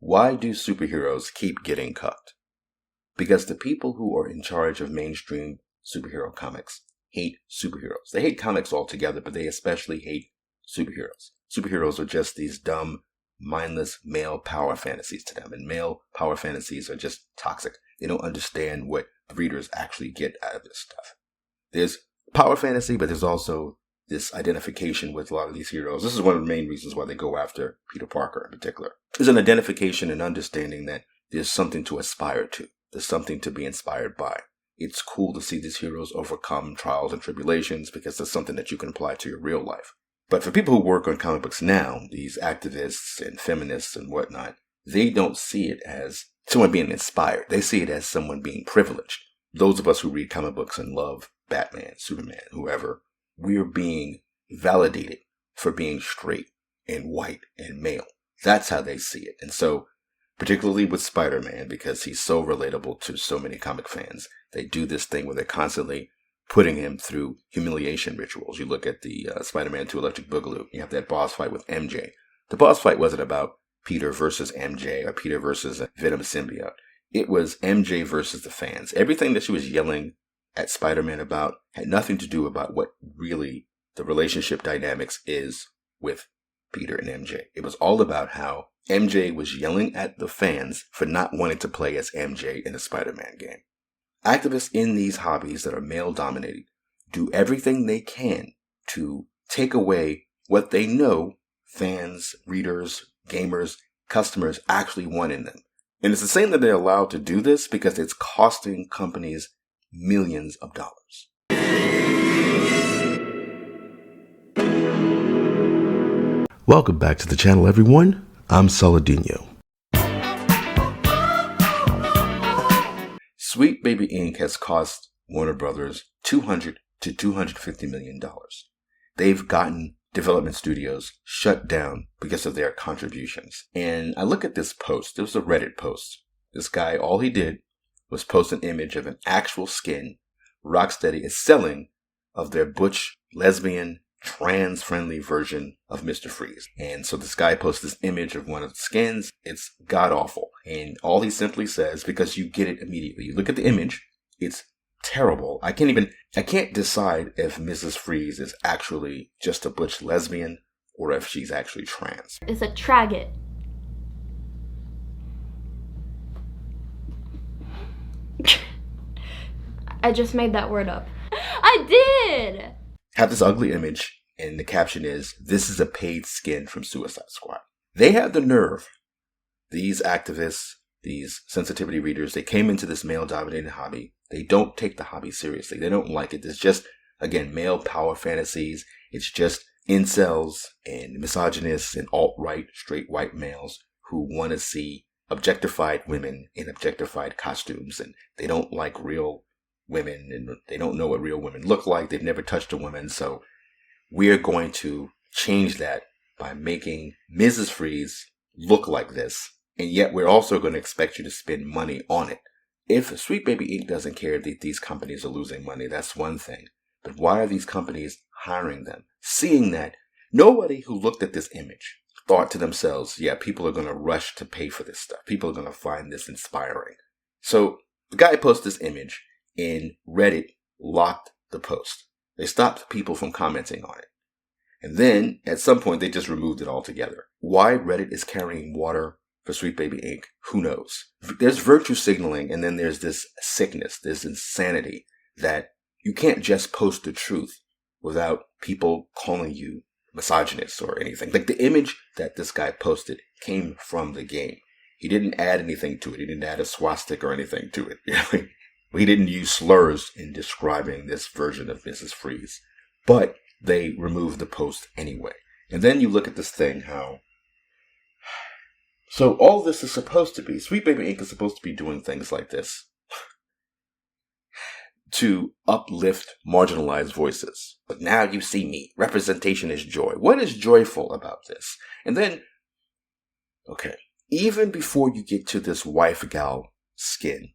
Why do superheroes keep getting cucked? Because the people who are in charge of mainstream superhero comics hate superheroes. They hate comics altogether, but they especially hate superheroes. Superheroes are just these dumb, mindless male power fantasies to them, and male power fantasies are just toxic. They don't understand what the readers actually get out of this stuff. There's power fantasy, but there's also this identification with a lot of these heroes. This is one of the main reasons why they go after Peter Parker in particular. There's an identification and understanding that there's something to aspire to. There's something to be inspired by. It's cool to see these heroes overcome trials and tribulations because that's something that you can apply to your real life. But for people who work on comic books now, these activists and feminists and whatnot, they don't see it as someone being inspired. They see it as someone being privileged. Those of us who read comic books and love Batman, Superman, whoever, we're being validated for being straight and white and male. That's how they see it. And so, particularly with Spider-Man, because he's so relatable to so many comic fans, they do this thing where they're constantly putting him through humiliation rituals. You look at the Spider-Man 2 Electric Boogaloo, you have that boss fight with MJ. The boss fight wasn't about Peter versus MJ or Peter versus Venom symbiote. It was MJ versus the fans. Everything that she was yelling at Spider-Man about had nothing to do about what really the relationship dynamics is with Peter and MJ. It was all about how MJ was yelling at the fans for not wanting to play as MJ in a Spider-Man game. Activists in these hobbies that are male-dominated do everything they can to take away what they know fans, readers, gamers, customers actually want in them. And it's the same that they're allowed to do this because it's costing companies millions of dollars. Welcome back to the channel, everyone. I'm Saladino. Sweet Baby Inc. has cost Warner Brothers $200 to $250 million. They've gotten development studios shut down because of their contributions. And I look at this post. It was a Reddit post. This guy, all he did was post an image of an actual skin Rocksteady is selling of their butch, lesbian, trans-friendly version of Mr. Freeze. And so this guy posts this image of one of the skins. It's god-awful. And all he simply says, because you get it immediately, you look at the image, it's terrible. I can't decide if Mrs. Freeze is actually just a butch lesbian or if she's actually trans. It's a tragedy. I just made that word up. I did! Have this ugly image, and the caption is, "This is a paid skin from Suicide Squad." They have the nerve, these activists, these sensitivity readers, they came into this male-dominated hobby. They don't take the hobby seriously. They don't like it. It's just, again, male power fantasies. It's just incels and misogynists and alt-right straight white males who want to see objectified women in objectified costumes, and they don't like real women, and they don't know what real women look like. They've never touched a woman, so we're going to change that by making Mrs. Freeze look like this, and yet we're also going to expect you to spend money on it. If Sweet Baby Inc. doesn't care that these companies are losing money, that's one thing. But why are these companies hiring them? Seeing that nobody who looked at this image thought to themselves, yeah, people are going to rush to pay for this stuff. People are going to find this inspiring. So the guy posted this image, and Reddit locked the post. They stopped people from commenting on it. And then, at some point, they just removed it altogether. Why Reddit is carrying water for Sweet Baby Inc., who knows? There's virtue signaling, and then there's this sickness, this insanity, that you can't just post the truth without people calling you misogynist or anything. Like the image that this guy posted came from the game. He didn't add anything to it. He didn't add a swastika or anything to it. He didn't use slurs in describing this version of Mrs. Freeze. But they removed the post anyway. And then you look at this thing, how... So all this is supposed to be, Sweet Baby Inc. is supposed to be doing things like this to uplift marginalized voices. But now you see me. Representation is joy. What is joyful about this? And then, okay, even before you get to this wife gal skin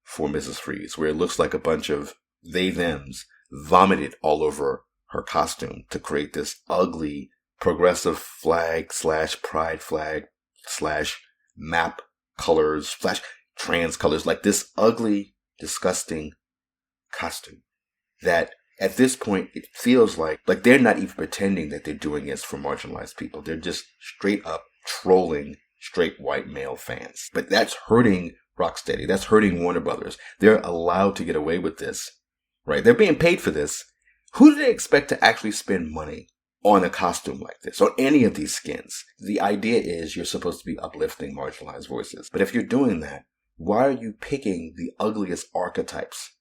for Mrs. Freeze, where it looks like a bunch of they-thems vomited all over her costume to create this ugly progressive flag / pride flag / map colors, flash trans colors, like this ugly, disgusting costume that at this point it feels like they're not even pretending that they're doing this for marginalized people. They're just straight up trolling straight white male fans. But that's hurting Rocksteady. That's hurting Warner Brothers. They're allowed to get away with this, right? They're being paid for this. Who do they expect to actually spend money on a costume like this, on any of these skins? The idea is you're supposed to be uplifting marginalized voices. But if you're doing that, why are you picking the ugliest archetypes?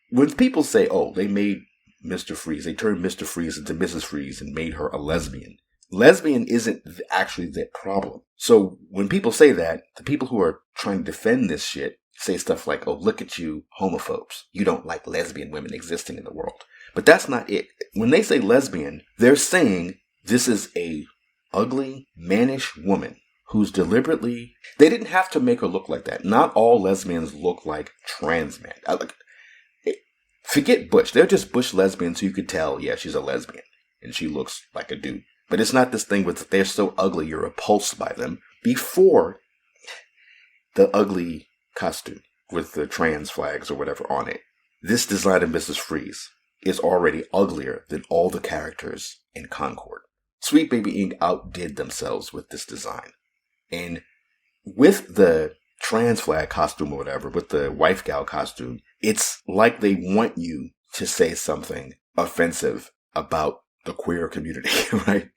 When people say, oh, they made Mr. Freeze, they turned Mr. Freeze into Mrs. Freeze and made her a lesbian. Lesbian isn't actually the problem. So when people say that, the people who are trying to defend this shit say stuff like, oh, look at you, homophobes. You don't like lesbian women existing in the world. But that's not it. When they say lesbian, they're saying this is a ugly, mannish woman who's deliberately... They didn't have to make her look like that. Not all lesbians look like trans men. Forget butch. They're just butch lesbians who you could tell, yeah, she's a lesbian. And she looks like a dude. But it's not this thing with they're so ugly you're repulsed by them. Before the ugly costume with the trans flags or whatever on it, this design of Mrs. Freeze is already uglier than all the characters in Concord. Sweet Baby Inc. outdid themselves with this design. And with the trans flag costume or whatever, with the wife gal costume, it's like they want you to say something offensive about the queer community, right?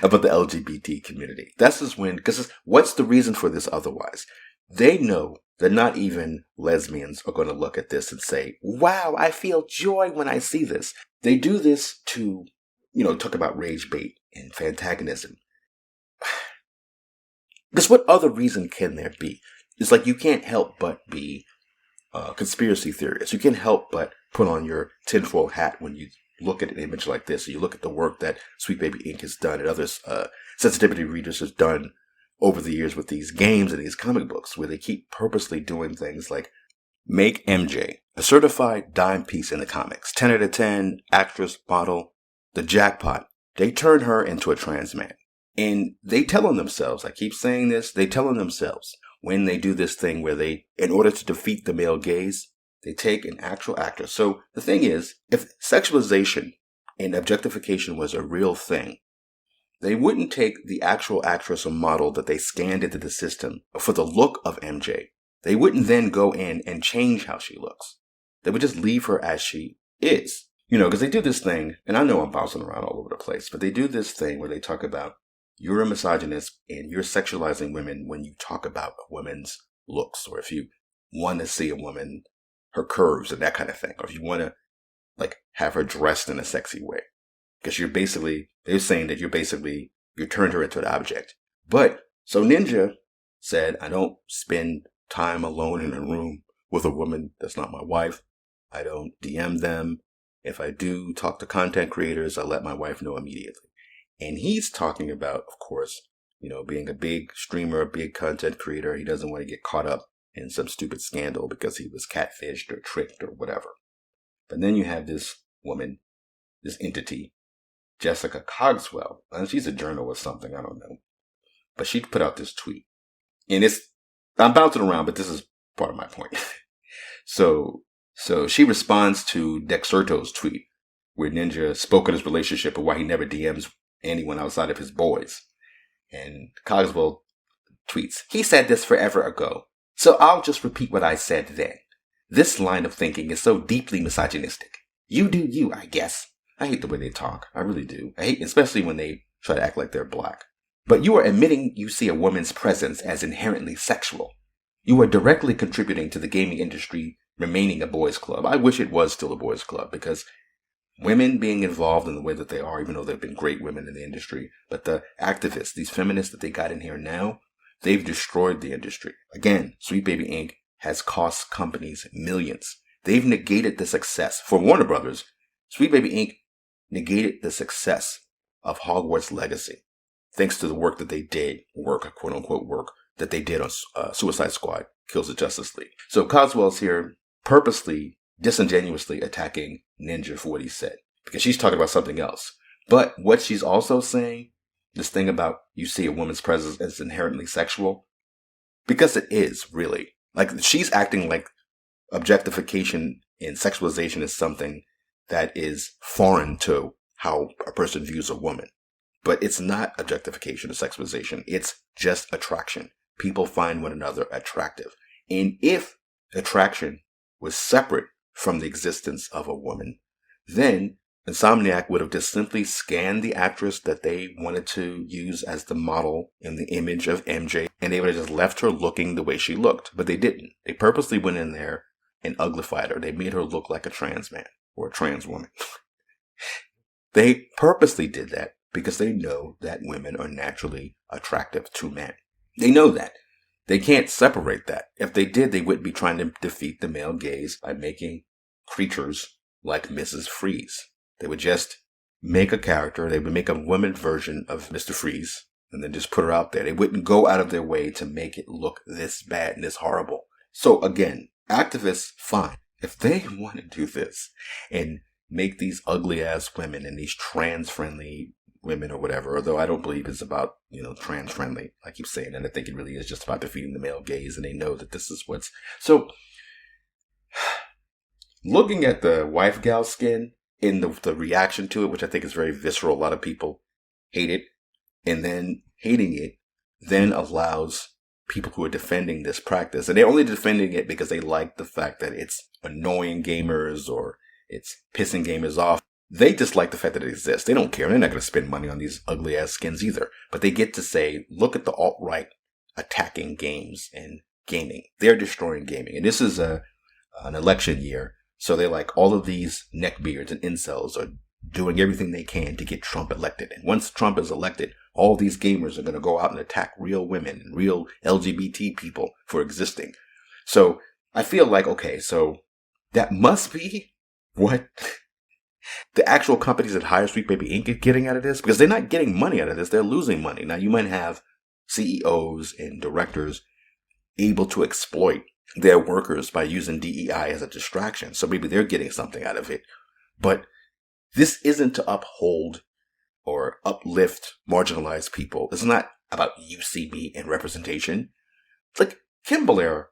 About the LGBT community. That's just because what's the reason for this otherwise? They know that not even lesbians are going to look at this and say, wow, I feel joy when I see this. They do this to, talk about rage bait and fantagonism. Because what other reason can there be? It's like you can't help but be conspiracy theorist. You can't help but put on your tinfoil hat when you look at an image like this. Or you look at the work that Sweet Baby Inc. has done and other sensitivity readers has done over the years with these games and these comic books, where they keep purposely doing things like make MJ a certified dime piece in the comics. 10 out of 10, actress, model, the jackpot. They turn her into a trans man. And they tell on themselves, I keep saying this, they tell on themselves when they do this thing where they, in order to defeat the male gaze, they take an actual actor. So the thing is, if sexualization and objectification was a real thing, they wouldn't take the actual actress or model that they scanned into the system for the look of MJ. They wouldn't then go in and change how she looks. They would just leave her as she is. Because they do this thing, and I know I'm bouncing around all over the place, but they do this thing where they talk about you're a misogynist and you're sexualizing women when you talk about a woman's looks, or if you want to see a woman, her curves and that kind of thing, or if you want to have her dressed in a sexy way. Because they're saying that you turned her into an object. But, so Ninja said, I don't spend time alone in a room with a woman that's not my wife. I don't DM them. If I do talk to content creators, I let my wife know immediately. And he's talking about, of course, being a big streamer, a big content creator. He doesn't want to get caught up in some stupid scandal because he was catfished or tricked or whatever. But then you have this woman, this entity, Jessica Cogswell, and she's a journal or something, I don't know. But she put out this tweet. And I'm bouncing around, but this is part of my point. So she responds to Dexerto's tweet, where Ninja spoke of his relationship and why he never DMs anyone outside of his boys. And Cogswell tweets, he said this forever ago, so I'll just repeat what I said then. This line of thinking is so deeply misogynistic. You do you, I guess. I hate the way they talk. I really do. I hate, especially when they try to act like they're black. But you are admitting you see a woman's presence as inherently sexual. You are directly contributing to the gaming industry remaining a boys' club. I wish it was still a boys' club, because women being involved in the way that they are, even though there have been great women in the industry, but the activists, these feminists that they got in here now, they've destroyed the industry. Again, Sweet Baby Inc. has cost companies millions. They've negated the success. For Warner Brothers, Sweet Baby Inc. negated the success of Hogwarts Legacy, thanks to the work that they did, quote unquote work, that they did on Suicide Squad, Kills the Justice League. So Cogswell's here purposely, disingenuously attacking Ninja for what he said, because she's talking about something else. But what she's also saying This thing about you see a woman's presence as inherently sexual. Because it is, really. Like, she's acting like objectification and sexualization is something that is foreign to how a person views a woman. But it's not objectification or sexualization. It's just attraction. People find one another attractive. And if attraction was separate from the existence of a woman, then Insomniac would have just simply scanned the actress that they wanted to use as the model in the image of MJ, and they would have just left her looking the way she looked. But they didn't. They purposely went in there and uglified her. They made her look like a trans man or a trans woman. They purposely did that because they know that women are naturally attractive to men. They know that. They can't separate that. If they did, they wouldn't be trying to defeat the male gaze by making creatures like Mrs. Freeze. They would just make a character. They would make a woman version of Mr. Freeze and then just put her out there. They wouldn't go out of their way to make it look this bad and this horrible. So again, activists, fine. If they want to do this and make these ugly ass women and these trans friendly women or whatever, although I don't believe it's about, trans friendly. I keep saying that. I think it really is just about defeating the male gaze, and they know that this is what's so. Looking at the wife gal skin in the reaction to it, which I think is very visceral, a lot of people hate it, and then hating it then allows people who are defending this practice, and they're only defending it because they like the fact that it's annoying gamers or it's pissing gamers off. They just like the fact that it exists. They don't care. They're not going to spend money on these ugly ass skins either. But they get to say, look at the alt-right attacking games and gaming. They're destroying gaming. And this is an election year. So they're like, all of these neckbeards and incels are doing everything they can to get Trump elected. And once Trump is elected, all these gamers are going to go out and attack real women and real LGBT people for existing. So I feel like, okay, so that must be what the actual companies that hire Sweet Baby Inc. are getting out of this, because they're not getting money out of this. They're losing money. Now, you might have CEOs and directors able to exploit their workers by using DEI as a distraction. So maybe they're getting something out of it. But this isn't to uphold or uplift marginalized people. It's not about UCB and representation. It's like Kim Blair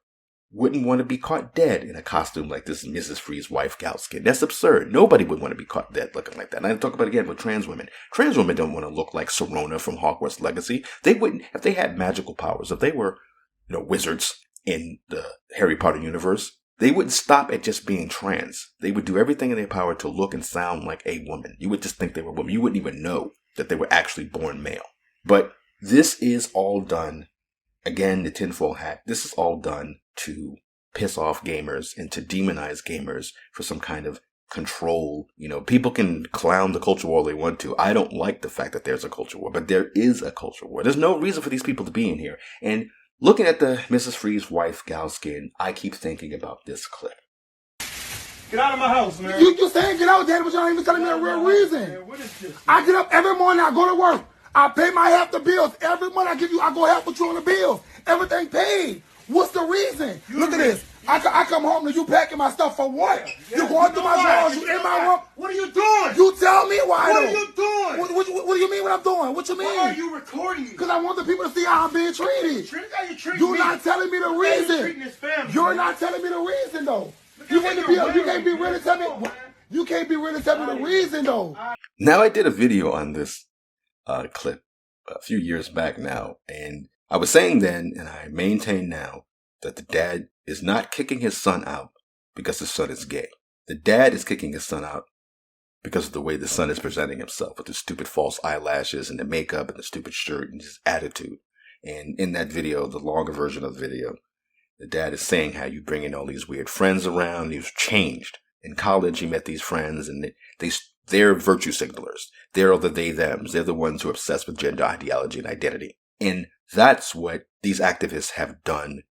wouldn't want to be caught dead in a costume like this Mrs. Freeze wife gal skin. That's absurd. Nobody would want to be caught dead looking like that. And I talk about it again with trans women. Trans women don't want to look like Serona from Hogwarts Legacy. They wouldn't, if they had magical powers, if they were, wizards in the Harry Potter universe, they wouldn't stop at just being trans. They would do everything in their power to look and sound like a woman. You would just think they were a woman. You wouldn't even know that they were actually born male. But this is all done, again, the tinfoil hat, this is all done to piss off gamers and to demonize gamers for some kind of control. People can clown the culture war all they want to. I don't like the fact that there's a culture war, but there is a culture war. There's no reason for these people to be in here. And looking at the Mrs. Freeze wife gal skin, I keep thinking about this clip. Get out of my house, man. You saying get out, Daddy, but y'all ain't even telling me the real reason. Man, what is this? I get up every morning, I go to work. I pay my half the bills. Every month I go help with you on the bills. Everything paid. What's the reason? Look at this. I come home to you packing my stuff for what? You going through my drawers, you in my room. What are you doing? You tell me why. What are you doing? What do you mean what I'm doing? What you mean? Why are you recording me? Because I want the people to see how I'm being treated. How you treating You're me? not telling me the How you reason. treating this family, You're man? not telling me the reason though. Look You at can't your be wearing, really tell me. man. Come on, You can't be really telling me the reason though. Now, I did a video on this clip a few years back now, and I was saying then, and I maintain now, that the dad is not kicking his son out because his son is gay. The dad is kicking his son out because of the way the son is presenting himself with the stupid false eyelashes and the makeup and the stupid shirt and his attitude. And in that video, the longer version of the video, the dad is saying how you bring in all these weird friends around. He's changed. In college, he met these friends, and they're virtue signalers. They're the they-thems. They're the ones who are obsessed with gender ideology and identity. And that's what these activists have done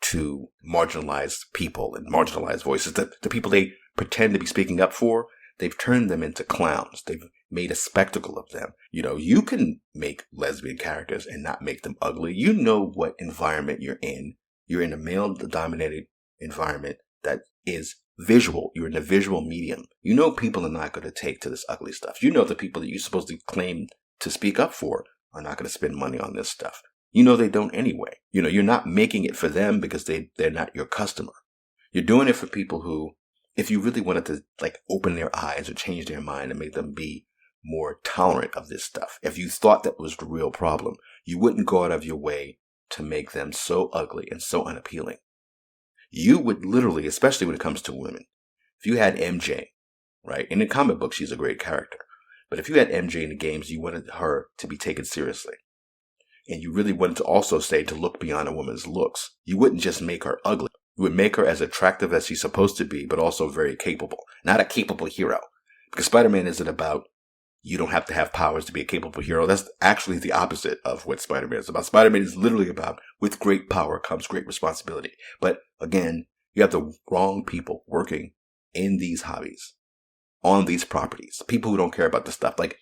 to marginalized people and marginalized voices. The people they pretend to be speaking up for, they've turned them into clowns. They've made a spectacle of them. You can make lesbian characters and not make them ugly. You know what environment you're in. You're in a male-dominated environment that is visual. You're in a visual medium. You know people are not going to take to this ugly stuff. You know the people that you're supposed to claim to speak up for are not going to spend money on this stuff. You know they don't anyway. You know, you're not making it for them because they're not your customer. You're doing it for people who, if you really wanted to like open their eyes or change their mind and make them be more tolerant of this stuff, if you thought that was the real problem, you wouldn't go out of your way to make them so ugly and so unappealing. You would literally, especially when it comes to women, if you had MJ, right, in the comic book, she's a great character. But if you had MJ in the games, you wanted her to be taken seriously. And you really wanted to also say to look beyond a woman's looks. You wouldn't just make her ugly. You would make her as attractive as she's supposed to be, but also very capable. Not a capable hero. Because Spider-Man isn't about you don't have to have powers to be a capable hero. That's actually the opposite of what Spider-Man is about. Spider-Man is literally about with great power comes great responsibility. But again, you have the wrong people working in these hobbies, on these properties. People who don't care about this stuff. Like,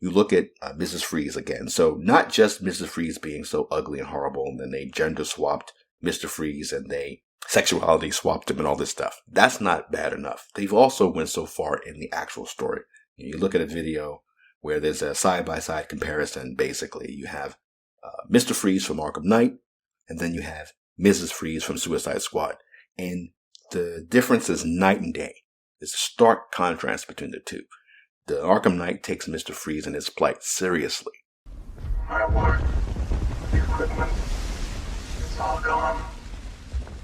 you look at Mrs. Freeze again. So not just Mrs. Freeze being so ugly and horrible, and then they gender swapped Mr. Freeze and they sexuality swapped him and all this stuff. That's not bad enough. They've also went so far in the actual story. You look at a video where there's a side-by-side comparison. Basically, you have Mr. Freeze from Arkham Knight, and then you have Mrs. Freeze from Suicide Squad. And the difference is night and day. There's a stark contrast between the two. The Arkham Knight takes Mr. Freeze and his plight seriously. My work, the equipment, it's all gone.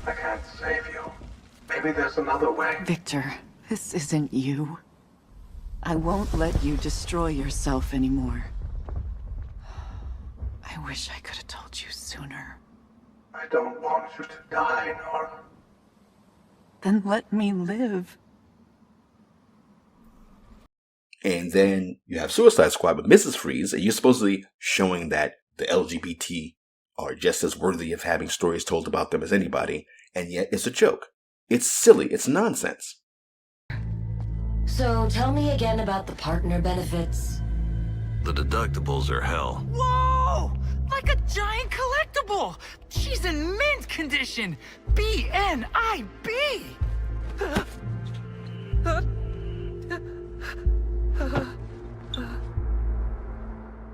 I can't save you. Maybe there's another way. Victor, this isn't you. I won't let you destroy yourself anymore. I wish I could have told you sooner. I don't want you to die, Nora. Then let me live. And then you have Suicide Squad with Mrs. Freeze, and you're supposedly showing that the LGBT are just as worthy of having stories told about them as anybody, and yet it's a joke. It's silly. It's nonsense. So tell me again about the partner benefits. The deductibles are hell. Whoa! Like a giant collectible! She's in mint condition! BNIB!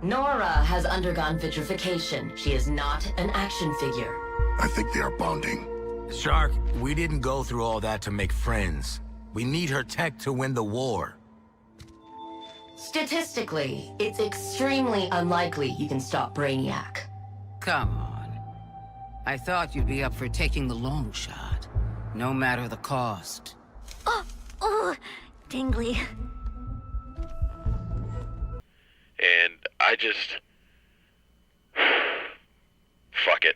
Nora has undergone vitrification. She is not an action figure. I think they are bonding. Shark, we didn't go through all that to make friends. We need her tech to win the war. Statistically, it's extremely unlikely you can stop Brainiac. Come on. I thought you'd be up for taking the long shot, no matter the cost. Oh, tingly. And I just... fuck it.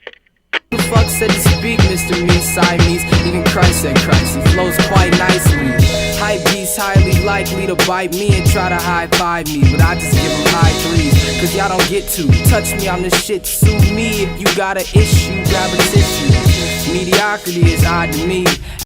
Who the fuck said to speak, Mr. Me, Siamese? Even Christ said Christ, he flows quite nicely. Hype beast highly likely to bite me and try to high-five me, but I just give him high threes, cause y'all don't get to touch me on this shit. Sue me if you got an issue, grab a tissue. Mediocrity is odd to me.